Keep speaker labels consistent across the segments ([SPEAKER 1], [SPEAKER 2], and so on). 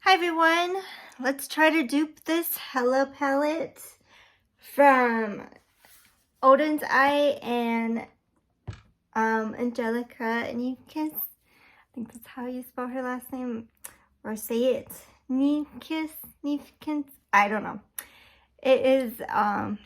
[SPEAKER 1] Hi everyone, let's try to dupe this Hela palette from Odens Eye and Angelica, and you can, I think that's how you spell her last name, or say it, Neefkins, I don't know. It is a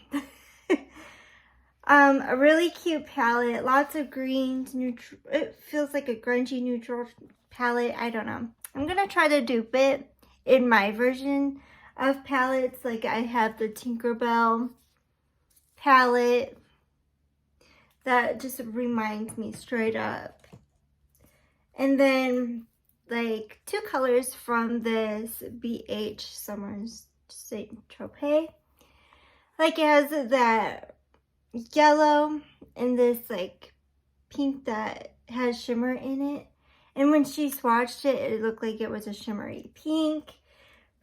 [SPEAKER 1] really cute palette, lots of greens, neutral. It feels like a grungy neutral palette. I don't know. I'm gonna try to dupe it in my version of palettes. Like I have the Tinkerbell palette that just reminds me straight up. And then like two colors from this BH Summer's Saint Tropez. Like it has that yellow and this like pink that has shimmer in it, and when she swatched it, it looked like it was a shimmery pink.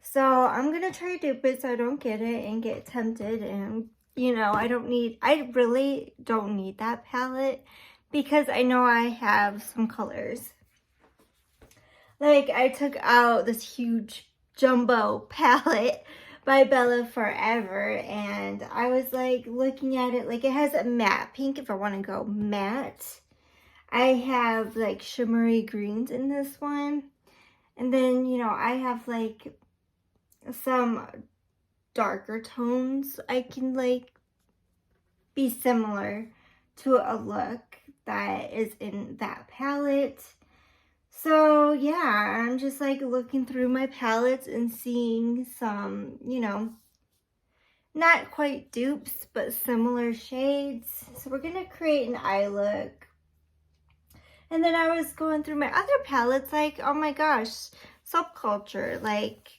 [SPEAKER 1] So I'm gonna try to dupe it so I don't get it and get tempted. And you know, I really don't need that palette because I know I have some colors. Like I took out this huge jumbo palette by Bella Forever, and I was like looking at it, like it has a matte pink if I want to go matte. I have like shimmery greens in this one, and then you know I have like some darker tones I can like be similar to a look that is in that palette. So yeah, I'm just like looking through my palettes and seeing some, you know, not quite dupes, but similar shades. So we're gonna create an eye look. And then I was going through my other palettes, like, oh my gosh, Subculture, like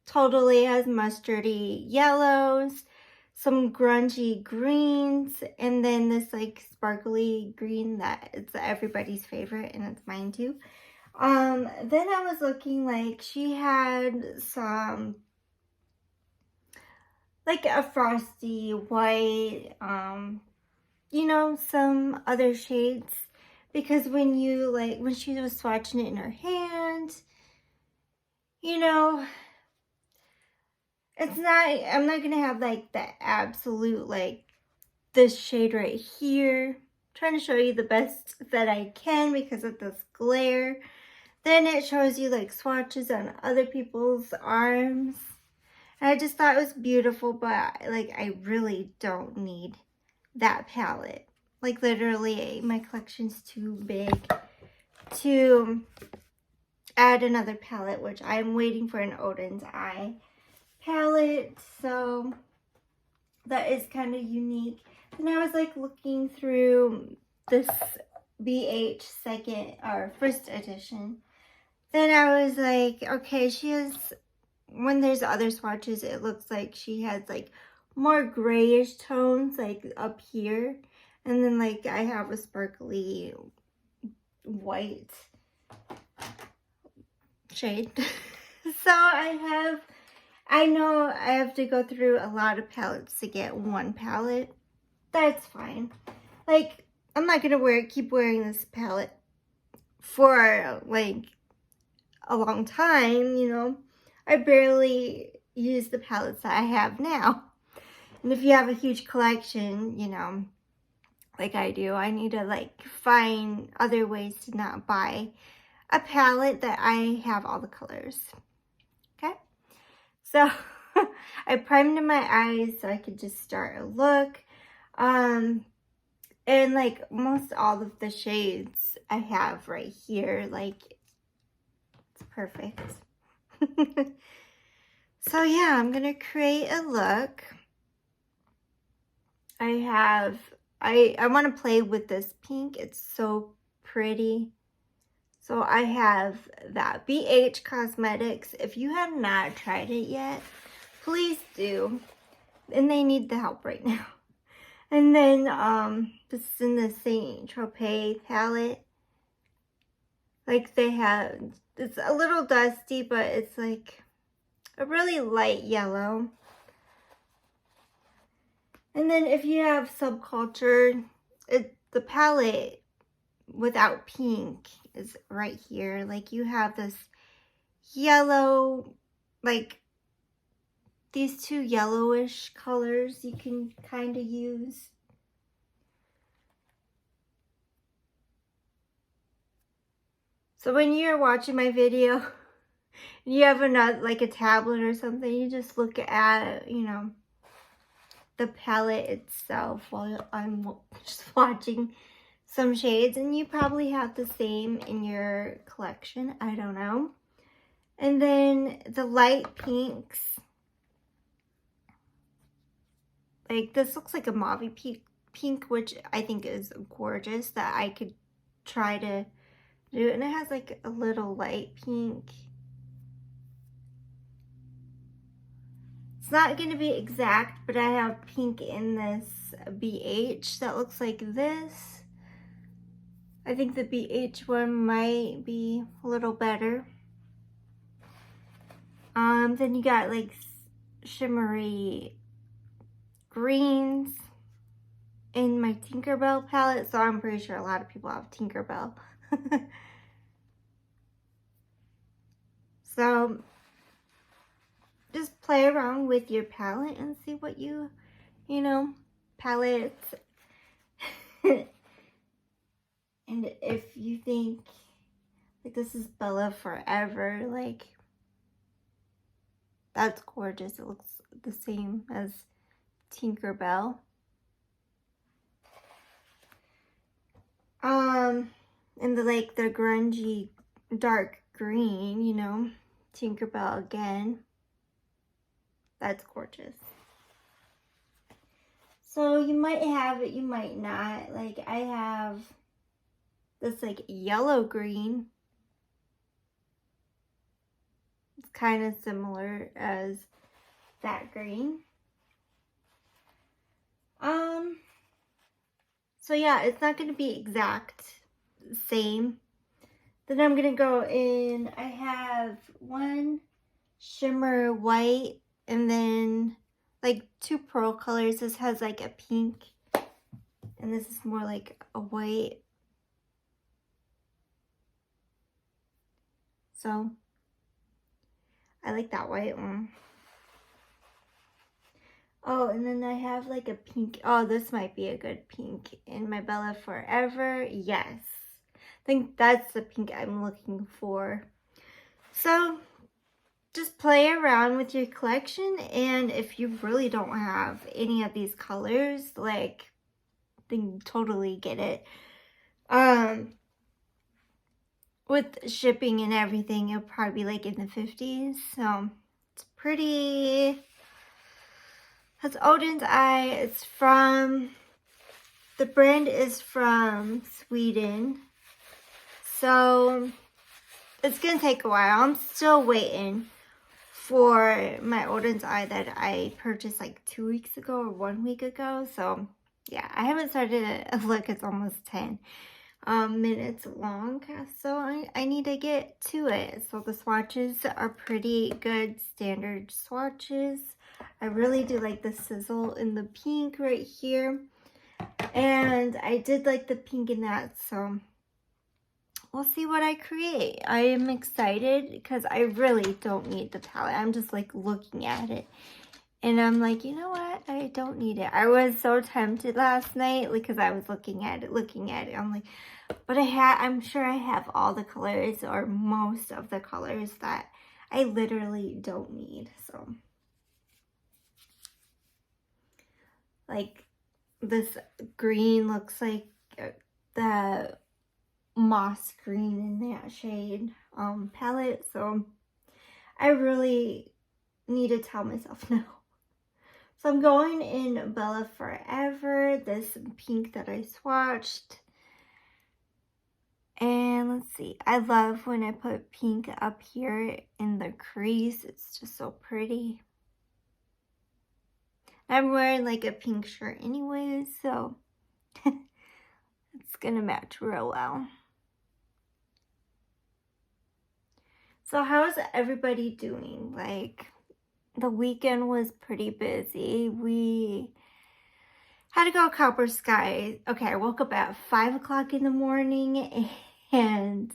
[SPEAKER 1] totally has mustardy yellows, some grungy greens, and then this like sparkly green that it's everybody's favorite, and it's mine too. Then I was looking, like she had some like a frosty white, you know, some other shades, because when you like, when she was swatching it in her hand, you know, it's not, I'm not gonna have like the absolute like this shade right here. I'm trying to show you the best that I can because of this glare. Then it shows you like swatches on other people's arms. And I just thought it was beautiful, but like I really don't need that palette. Like literally my collection's too big to add another palette, which I'm waiting for an Odens Eye palette. So that is kind of unique. And I was like looking through this BH second or first edition. Then I was like, okay, she has, when there's other swatches, it looks like she has like more grayish tones like up here. And then like I have a sparkly white shade. So I know I have to go through a lot of palettes to get one palette. That's fine. Like, I'm not gonna keep wearing this palette for like a long time, you know. I barely use the palettes that I have now. And if you have a huge collection, you know, like I do, I need to like find other ways to not buy a palette that I have all the colors. Okay? So I primed in my eyes so I could just start a look. And like most all of the shades I have right here, like it's perfect. So yeah, I'm gonna create a look. I want to play with this pink. It's so pretty. So I have that BH Cosmetics. If you have not tried it yet, please do. And they need the help right now. And then this is in the Saint Tropez palette. Like they have, it's a little dusty, but it's like a really light yellow. And then if you have Subculture, the palette without pink is right here. Like you have this yellow, like these two yellowish colors you can kind of use. So when you're watching my video, and you have like a tablet or something, you just look at, you know, the palette itself while I'm just watching some shades, and you probably have the same in your collection, I don't know. And then the light pinks, like this looks like a mauve pink, which I think is gorgeous, that I could try to do. And it has like a little light pink. It's not going to be exact, but I have pink in this BH that looks like this. I think the BH one might be a little better. Then you got like shimmery greens in my Tinkerbell palette, so I'm pretty sure a lot of people have Tinkerbell. So just play around with your palette and see what you know, palettes. And if you think like this is Bella Forever, like that's gorgeous. It looks the same as Tinkerbell. And the grungy dark green, you know, Tinkerbell again. That's gorgeous. So you might have it, you might not. Like I have this like yellow green. It's kind of similar as that green. So yeah, it's not going to be exact same. Then I'm going to go in, I have one shimmer white and then like two pearl colors. This has like a pink and this is more like a white. So I like that white one. Oh, and then I have like a pink. Oh, this might be a good pink in my Bella Forever. Yes. I think that's the pink I'm looking for. So just play around with your collection, and if you really don't have any of these colors, like, then totally get it. With shipping and everything, it'll probably be like in the 50s. So it's pretty. That's Odens Eye. It's from, the brand is from Sweden. So it's gonna take a while. I'm still waiting for my Odens Eye that I purchased like 2 weeks ago or 1 week ago. So yeah, I haven't started it. Look, it's almost 10 minutes long, so I need to get to it. So the swatches are pretty good, standard swatches. I really do like the sizzle in the pink right here, and I did like the pink in that, so we'll see what I create. I am excited because I really don't need the palette. I'm just like looking at it and I'm like, you know what? I don't need it. I was so tempted last night because I was looking at it. I'm like, but I'm sure I have all the colors or most of the colors that I literally don't need. So like this green looks like the moss green in that shade palette. So I really need to tell myself no. So I'm going in Bella Forever, this pink that I swatched. And let's see, I love when I put pink up here in the crease. It's just so pretty. I'm wearing like a pink shirt anyways, so it's gonna match real well. So how's everybody doing? Like, the weekend was pretty busy. We had to go Copper Sky. Okay, I woke up at 5 o'clock in the morning and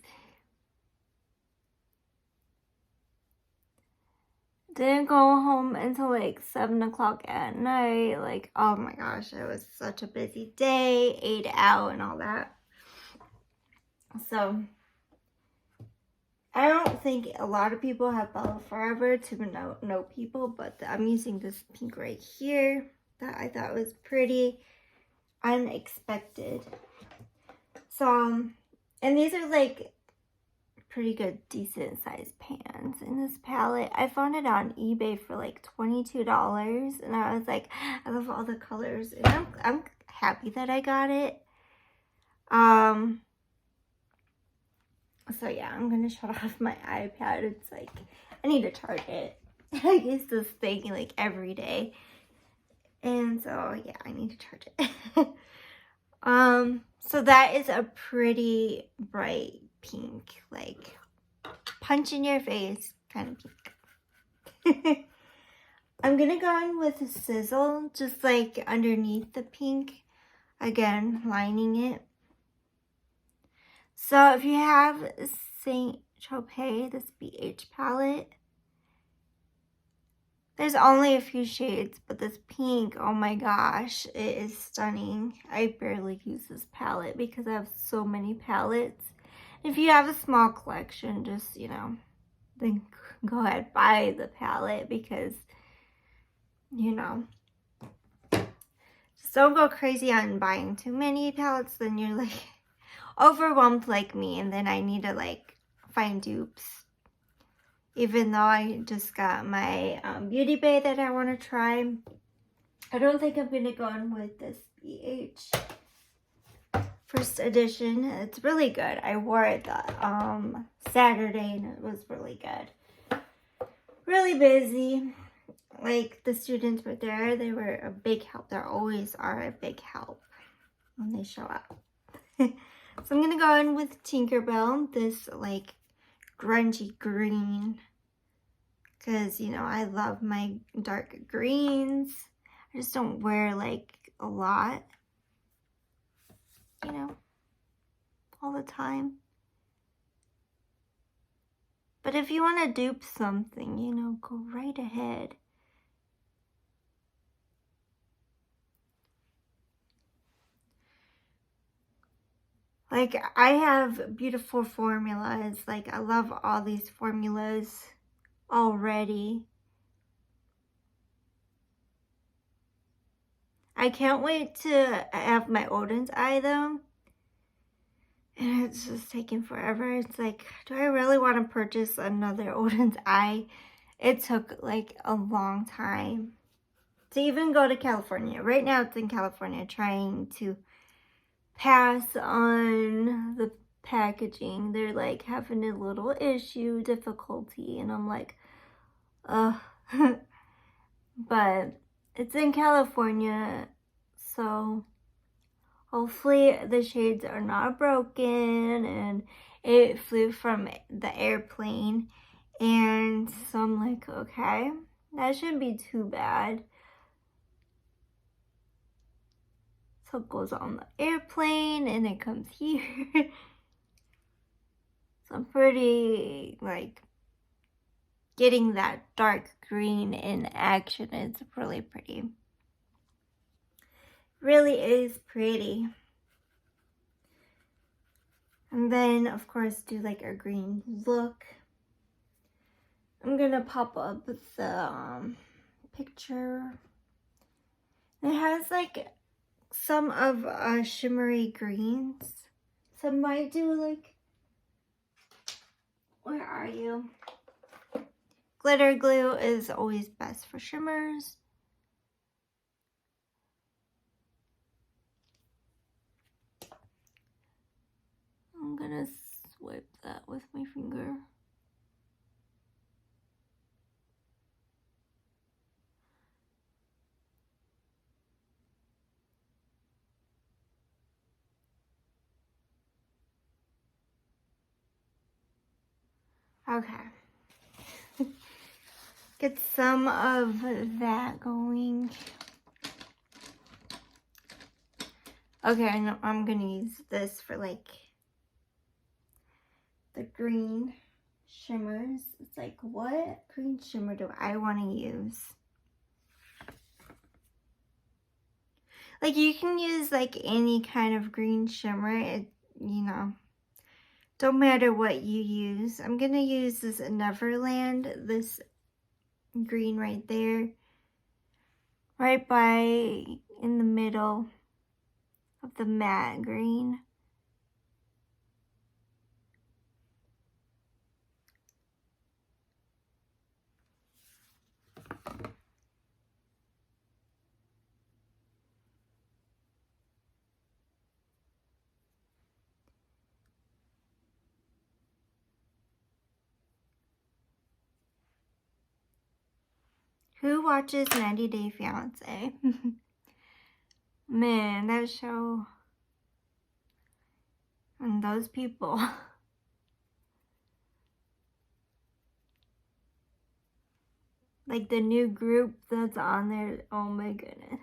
[SPEAKER 1] Didn't go home until like 7 o'clock at night. Like, oh my gosh, it was such a busy day, ate out and all that. So, I don't think a lot of people have Bella Forever to know people, but I'm using this pink right here that I thought was pretty unexpected. So, and these are like pretty good, decent sized pans in this palette. I found it on eBay for like $22, and I was like, I love all the colors, and I'm happy that I got it. So yeah, I'm gonna shut off my iPad. It's like, I need to charge it. I use this thing like every day. And so yeah, I need to charge it. So that is a pretty bright pink, like punch in your face kind of pink. I'm gonna go in with a sizzle, just like underneath the pink. Again, lining it. So if you have Saint Tropez, this BH palette, there's only a few shades, but this pink, oh my gosh, it is stunning. I barely use this palette because I have so many palettes. If you have a small collection, just, you know, then go ahead, buy the palette because, you know, just don't go crazy on buying too many palettes, then you're like overwhelmed like me, and then I need to like find dupes. Even though I just got my Beauty Bay that I want to try, I don't think I'm gonna go in with this BH first edition. It's really good. I wore it Saturday and it was really good. Really busy. Like the students were there, they were a big help. They always are a big help when they show up. So I'm gonna go in with Tinkerbell, this like grungy green, because, you know, I love my dark greens. I just don't wear like a lot, you know, all the time. But if you want to dupe something, you know, go right ahead. Like, I have beautiful formulas. Like, I love all these formulas already. I can't wait to have my Odens eye though. And it's just taking forever. It's like, do I really want to purchase another Odens eye? It took like a long time to even go to California. Right now it's in California, trying to pass on the packaging. They're like having a little issue, difficulty, and I'm like, ugh. But it's in California, so hopefully the shades are not broken, and it flew from the airplane. And so I'm like, okay, that shouldn't be too bad. So it goes on the airplane and it comes here. So I'm pretty like getting that dark green in action. It's really pretty. Really is pretty. And then of course do like a green look. I'm gonna pop up the picture. It has like some of shimmery greens. So I might do like, where are you? Glitter glue is always best for shimmers. I'm gonna swipe that with my finger. Okay. Get some of that going. Okay, I'm gonna use this for like the green shimmers. It's like, what green shimmer do I want to use? Like, you can use like any kind of green shimmer. It, you know, don't matter what you use. I'm gonna use this Neverland, this green right there, right by in the middle of the matte green. Who watches 90 Day Fiancé? Man, that show and those people. Like the new group that's on there. Oh my goodness.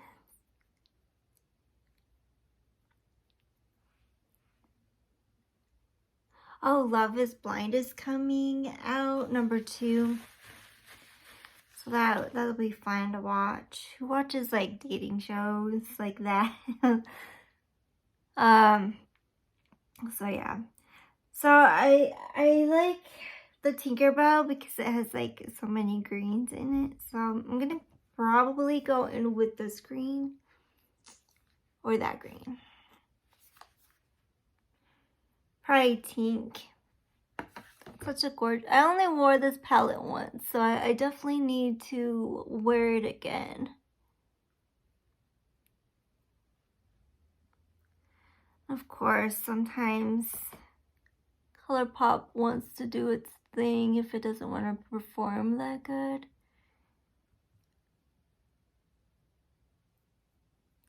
[SPEAKER 1] Oh, Love is Blind is coming out, #2. So that'll be fun to watch. Who watches like dating shows like that? So yeah. So I like the Tinkerbell because it has like so many greens in it. So I'm gonna probably go in with this green or that green. Probably Tink. Such a gorgeous. I only wore this palette once, so I definitely need to wear it again. Of course, sometimes ColourPop wants to do its thing if it doesn't want to perform that good.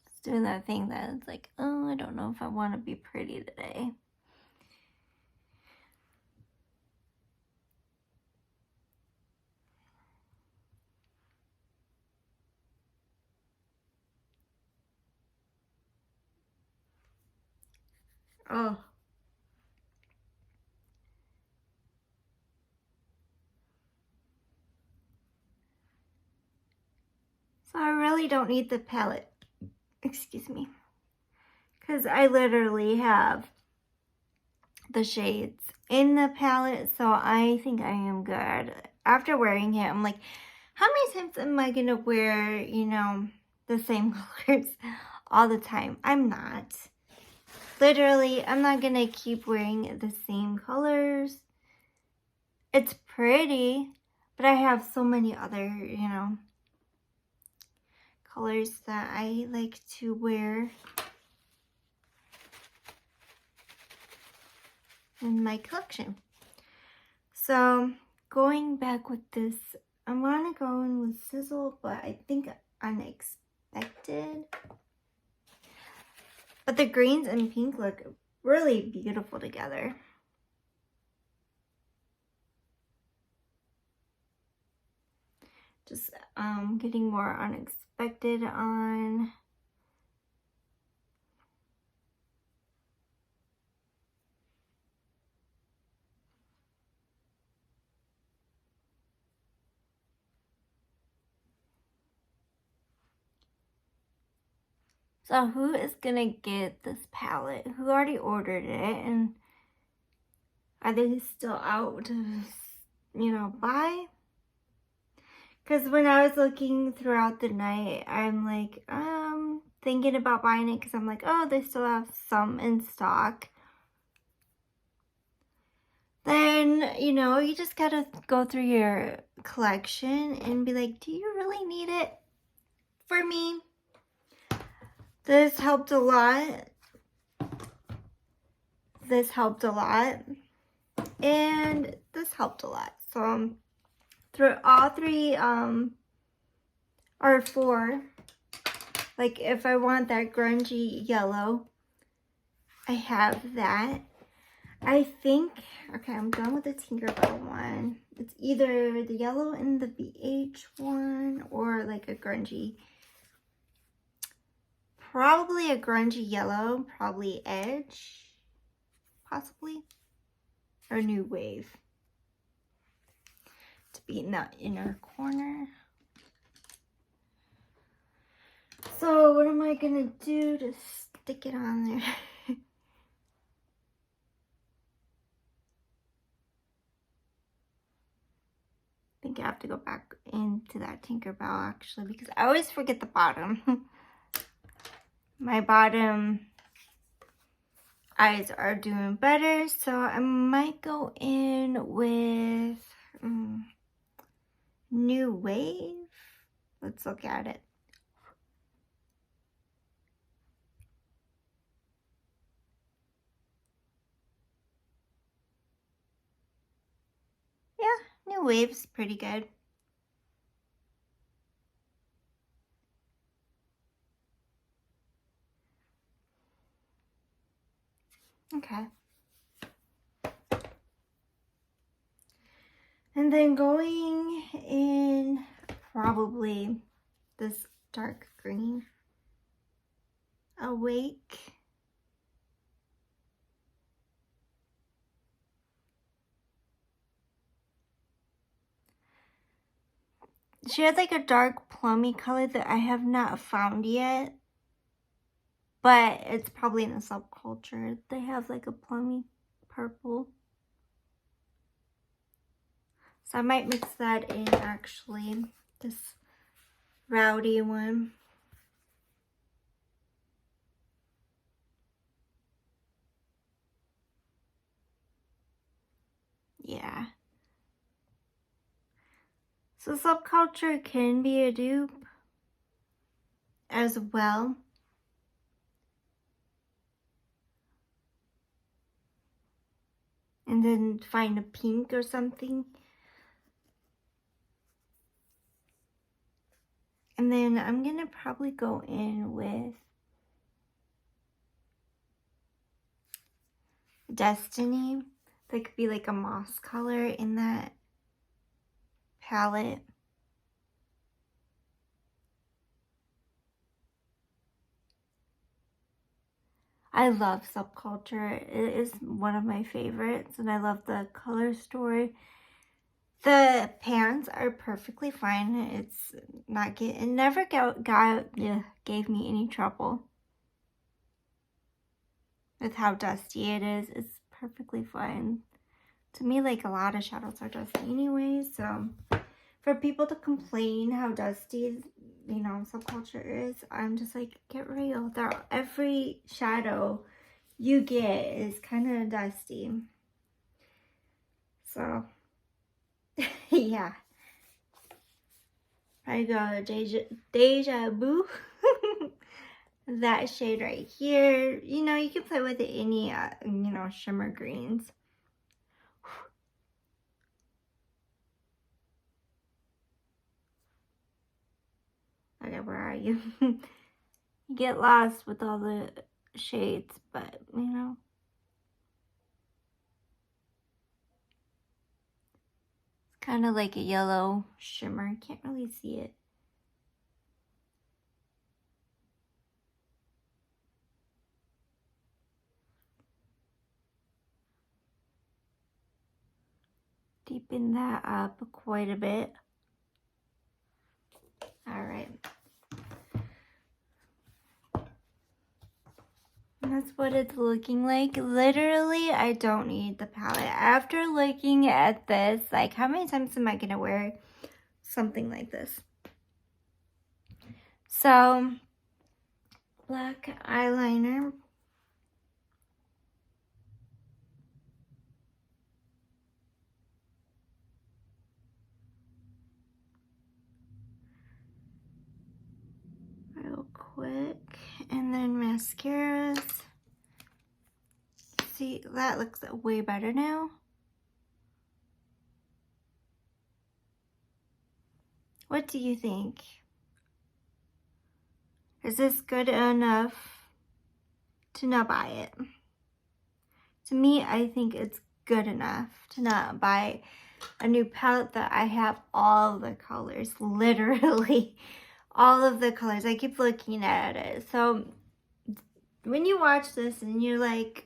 [SPEAKER 1] It's doing that thing that it's like, oh, I don't know if I want to be pretty today. Oh. So I really don't need the palette. Excuse me. Because I literally have the shades in the palette, so I think I am good. After wearing it, I'm like, how many times am I gonna wear, you know, the same colors all the time? I'm not. Literally, I'm not gonna keep wearing the same colors. It's pretty, but I have so many other, you know, colors that I like to wear in my collection. So going back with this, I want to go in with Sizzle, but I think Unexpected. But the greens and pink look really beautiful together. Just getting more Unexpected on. So who is gonna get this palette? Who already ordered it, and are they still out to, you know, buy? Because when I was looking throughout the night, I'm like, thinking about buying it because I'm like, oh, they still have some in stock. Then, you know, you just gotta go through your collection and be like, do you really need it? For me, this helped a lot. This helped a lot. And this helped a lot. So, through all three, or four, like if I want that grungy yellow, I have that. I think, okay, I'm done with the Tinkerbell one. It's either the yellow and the BH one or like a grungy. Probably a grungy yellow, probably Edge, possibly, or New Wave. be in the inner corner. So what am I gonna do to stick it on there? I think I have to go back into that Tinkerbell actually, because I always forget the bottom. My bottom eyes are doing better, so I might go in with New Wave. Let's look at it. Yeah, New Wave's pretty good. Okay. And then going in probably this dark green, Awake. She had like a dark plummy color that I have not found yet, but it's probably in the subculture. They have like a plummy purple. So I might mix that in actually, this rowdy one. Yeah. So subculture can be a dupe as well. And then find a pink or something. And then I'm gonna probably go in with Destiny. That could be like a moss color in that palette. I love subculture. It is one of my favorites, and I love the color story. The pants are perfectly fine. It's not it never gave me any trouble with how dusty it is. It's perfectly fine. To me, like a lot of shadows are dusty anyway, so for people to complain how dusty, you know, subculture is, I'm just like, get real. Every shadow you get is kind of dusty. So, yeah. I go Deja Vu. That shade right here. You know, you can play with any, you know, shimmer greens. Okay, where are you? You get lost with all the shades, but, you know. It's kind of like a yellow shimmer. Can't really see it. Deepen that up quite a bit. All right. That's what it's looking like. Literally, I don't need the palette. After looking at this, like, how many times am I going to wear something like this? So, black eyeliner. Real quick. And then mascaras. See, that looks way better now. What do you think? Is this good enough to not buy it? To me, I think it's good enough to not buy a new palette that I have all the colors, literally all of the colors. I keep looking at it. So when you watch this and you're like,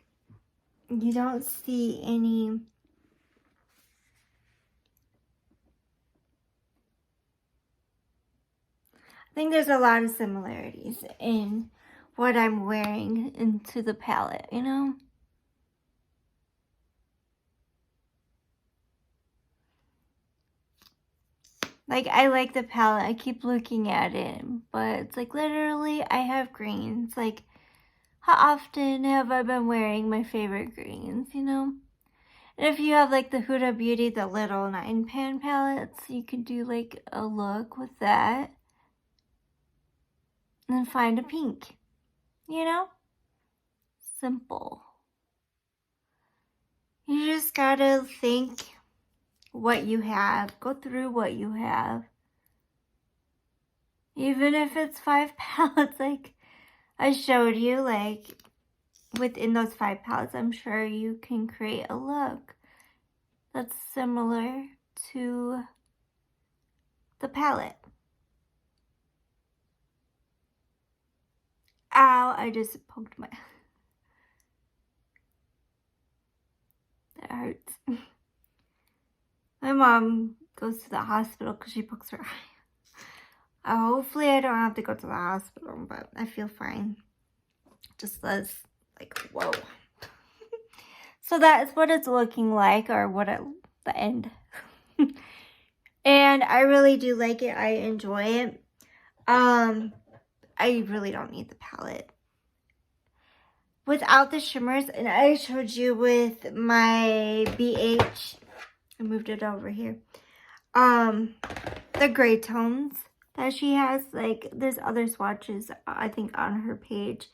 [SPEAKER 1] you don't see any I think there's a lot of similarities in what I'm wearing into the palette, you know? Like, I like the palette. I keep looking at it. But it's like, literally, I have greens. Like, how often have I been wearing my favorite greens, you know? And if you have, like, the Huda Beauty, the little 9-pan palettes, you could do, like, a look with that. And then find a pink, you know? Simple. You just gotta think what you have. Go through what you have. Even if it's 5 palettes, like I showed you, like within those 5 palettes, I'm sure you can create a look that's similar to the palette. Ow, I just poked my... That hurts. My mom goes to the hospital because she pokes her eye. Hopefully I don't have to go to the hospital, but I feel fine. Just as, like, whoa. So that is what it's looking like, or what at the end. And I really do like it. I enjoy it. I really don't need the palette. Without the shimmers, and I showed you with my BH, I moved it over here. The gray tones that she has, like there's other swatches, I think, on her page,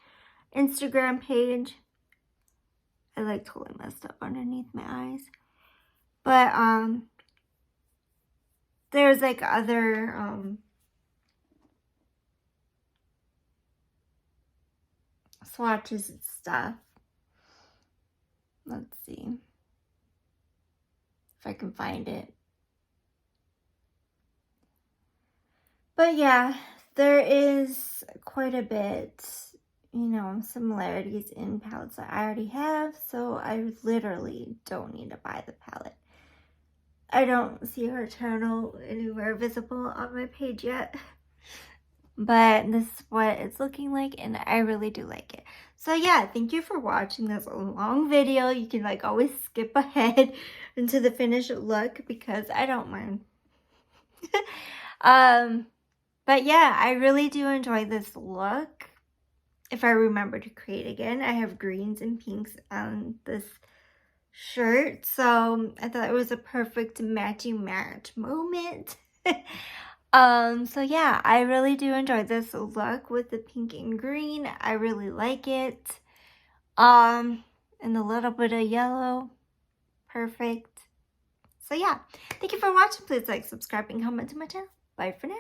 [SPEAKER 1] Instagram page. I like totally messed up underneath my eyes. But there's like other swatches and stuff. Let's see if I can find it. But yeah, there is quite a bit, you know, similarities in palettes that I already have, so I literally don't need to buy the palette. I don't see her channel anywhere visible on my page yet, but this is what it's looking like, and I really do like it. So yeah, thank you for watching this long video. You can like always skip ahead into the finished look because I don't mind. But yeah, I really do enjoy this look. If I remember to create again, I have greens and pinks on this shirt, so I thought it was a perfect matching match moment. So yeah, I really do enjoy this look with the pink and green. I really like it. And a little bit of yellow. Perfect. So yeah, thank you for watching. Please like, subscribe, and comment to my channel. Bye for now.